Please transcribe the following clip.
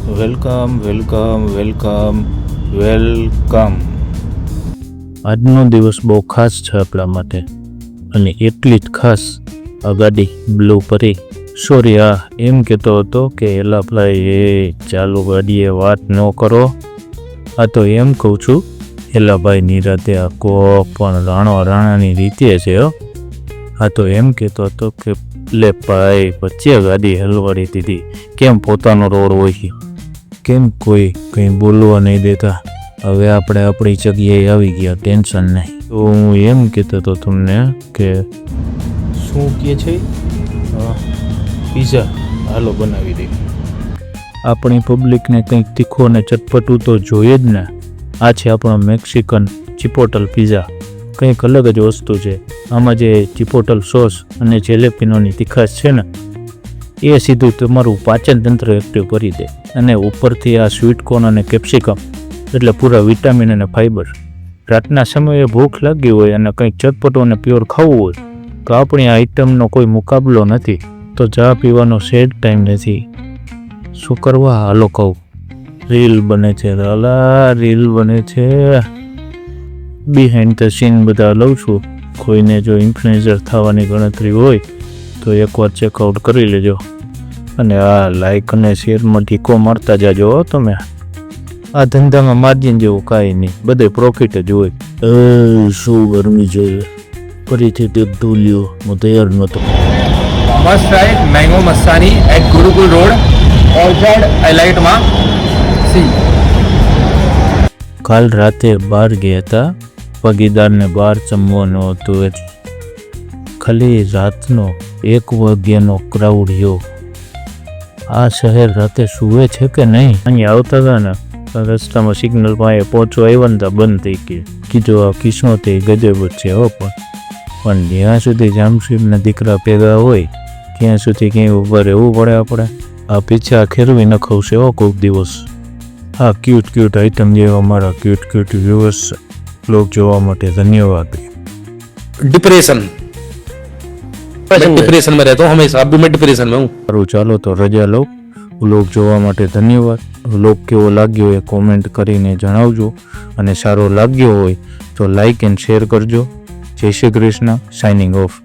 Welcome welcome welcome welcome. આજનો દિવસ બહુ ખાસ છે આપણા માટે, અને એટલી જ ખાસ આ ગાડી બ્લુ પરી સોરી એમ કહેતો હતો કે એલા ભાઈ એ ચાલુ ગાડીએ વાત ન કરો. આ તો એમ કહું છું એલા ભાઈ નિરાતે આ કો પણ રાણાની રીતે છે હો. આ તો એમ કહેતો હતો કે લે ભાઈ વચ્ચે ગાડી હલવાડી દીધી, કેમ પોતાનો રોડ હોય, કેમ કોઈ કંઈ બોલવા નહીં દેતા. હવે આપણે આપણી જગ્યાએ આવી ગયા, ટેન્શન નહીં. તો હું એમ કહેતો હતો તમને કે શું કહે છે પીઝા હાલો બનાવી દે. આપણી પબ્લિકને કંઈક તીખું અને ચટપટું તો જોઈએ જ ને. આ છે આપણો મેક્સિકન ચિપોટલ પીઝા. કંઈક અલગ જ વસ્તુ છે. આમાં જે ચિપોટલ સોસ અને જેલેપિનોની તીખાશ છે ને, એ સીધું તમારું પાચન તંત્ર એક્ટિવ કરી દે. અને ઉપરથી આ સ્વીટ કોર્ન અને કેપ્સિકમ, એટલે પૂરા વિટામિન અને ફાઈબર. રાતના સમયે ભૂખ લાગી હોય અને કંઈક ચટપટું અને પ્યોર ખાવું હોય તો આપણી આ આઈટમનો કોઈ મુકાબલો નથી. તો ચા પીવાનો સેટ ટાઈમ નથી. શું કરવા હાલો કહું, રીલ બને છે, રીલ બને છે. બિહાઇન્ડ ધ સીન બધા લઉં છું. કોઈને જો ઇન્ફ્લુએન્સર થવાની ગણતરી હોય તો એકવાર ચેકઆઉટ કરી લેજો. અને આ લાઈક અને શેરમાં ઢીકો મારતા જાજો તમે. આ ધંધામાં માર્જિન જેવું કાંઈ નહીં, બધે પ્રોફિટ જ હોય. શું ગરમી જોઈએ, ફરીથી તે ધૂલ્યો હું તૈયાર નહોતો. Must try mango mastani at Gurukul road orchard હાઇલાઇટમાં સી. કાલ રાતે બહાર ગયા હતા, ભાગીદારને બહાર જમવાનું હતું એટલે ખાલી રાતનો 1 વાગ્યાનો ક્રાઉડ યો. આ શહેર રાતે સૂવે છે કે નહીં? અહીંયા આવતા હતા ને રસ્તામાં સિગ્નલ પાસે પહોંચવા આવ્યા ને બંધ થઈ ગઈ. કીધું આ કિસ્સો તે ગજબ જ છે હો. પણ જ્યાં સુધી જામશીરના દીકરા ભેગા હોય ત્યાં સુધી ક્યાંય ઊભા રહેવું પડે આપણે. આ પીછા ખેરવી નખવશે હો કોઈક દિવસ. હા, ક્યુટ આઈટમ જેવા અમારા ક્યુટ વ્યુઅર્સ બ્લોગ જોવા માટે ધન્યવાદ. डिप्रेशन में रहता हूँ हमेशा, अभी मैं डिप्रेशन में हूँ. સારું ચાલો તો રજા લો. વ્લોગ જોવા માટે ધન્યવાદ. વ્લોગ કેવો લાગ્યો એ કોમેન્ટ કરીને જણાવજો, અને સારો લાગ્યો હોય તો લાઈક એન્ડ શેર કરજો. જય શ્રી કૃષ્ણ. Signing of.